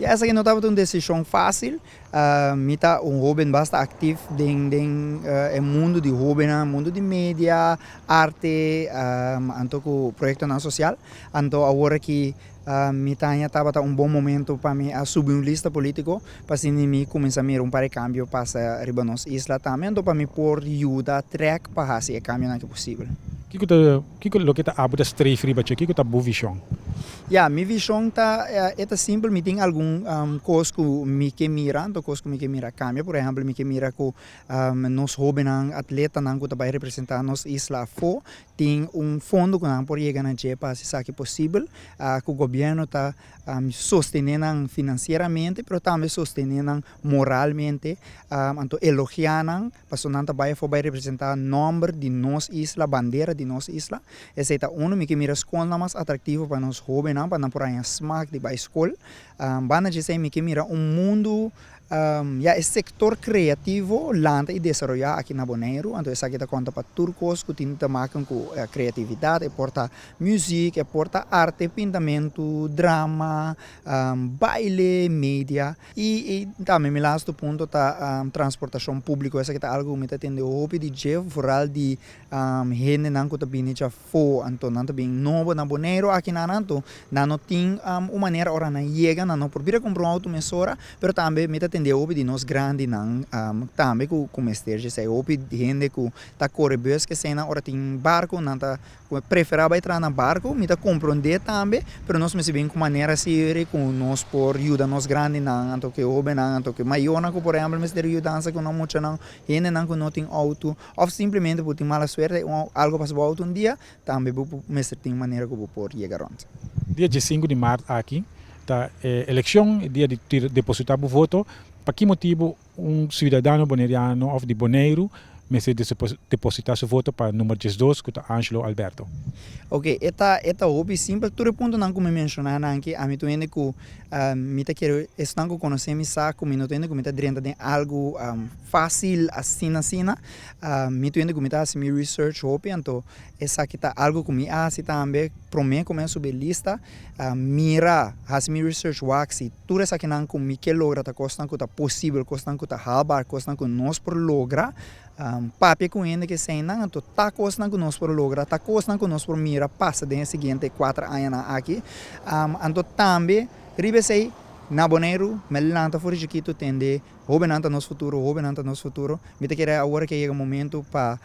E essa que não estava uma decisão fácil, mita jovem basta ativo no mundo de jovem, mundo de mídia, arte, anto com projeto na social, anto agora que mita estava um bom momento para mim a subir uma lista político, para assim me começar a mirar para cambio para ribanos isla também, então para me pôr ajuda track para fazer cambio que é possível. Kiko lo kita abu da streif riba che kiko ta bu vision. Ja, minha visão é simples, me tem algum coisa que me que mira, então coisa que me que mira cambia, por exemplo, me que mira que nós jovens atleta não que vai representar nos isla fo, tem fundo que não pode chegar na jepa se sabe possível, que o governo está sostenendo financeiramente, mas também sostenendo moralmente, então elogiando, para não vai representar nome de nossa isla, bandeira de nossa isla, esse é me que mira escola mais atrativo para nós jovens, para não por aí smack de ba escola, bana dizer me que mira mundo é sector criativo lanta e desenvolver aqui na Bonaire, então essa aqui está conta para turcos que tem também com criatividade, porta música, porta arte, pintamento, drama, baile, mídia e também me last ponto tá transportação pública, essa aqui está algo me tá tendo hobby de jeff, foral de gente não que tá vindo já fo, então não tá bem novo na Bonaire aqui na nanto, não tem uma maneira ora na chega, não por vir comprar um auto mesora, pero também me tá tendo hobby de nós grande não, também com esteja, sei hobby de gente que tá corre bus que cena ora tem barco, não tá preferava entrar na barco, me tá compreender também, pero nós me se bem com maneira séria com nós por ajuda nós grande não, então que hobby não, então que maior não por exemplo, me ter ajudança com não muito não, gente não que não tem auto, ou simplesmente por ter mala suerte, algo passou auto dia, também me tem maneira que por chegar onde. Dia 5 de março aqui, tá eleição, dia de depositar o voto, para que motivo cidadão boneriano ou de Bonaire se depositar seu voto para o número 12, que é Angelo Alberto? Ok, esta hobby simples, tudo ponto não como mencionar aqui, a mim tu ainda que me tá quero estão com conhecer me saco, me não tenho que me tá dentro de algo fácil assim, me tu ainda que me tá assim research hobby, então essa aqui tá algo que me assim também, para mim começo a lista, mira, assim research wax, tudo essa aqui não com me que logra tá costan que tá possível, costan que tá halbar, costan que nós por logra papi com ele que sei não, então tá costan que nós por logra, tá costan que nós por mira passa den seguinte 4 anos aqui, então também ribe sei na Bonaire, melhorando fora de Quito tende, roubando nosso futuro, me te querer agora que chega o momento para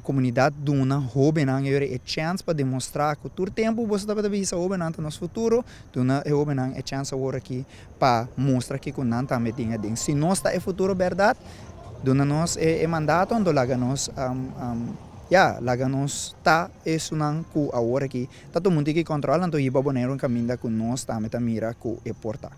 comunidade duna, roubando é chance para demonstrar que todo tempo você está para ver roubando nosso futuro, duna é roubando é chance agora aqui para mostrar que com não também tem a se nós está é futuro verdade, duna nós é mandato, então laga nós laga nós tá isso não que agora aqui, tá todo mundo que controla, então iba Bonaire um caminho com nós também mira que é portar.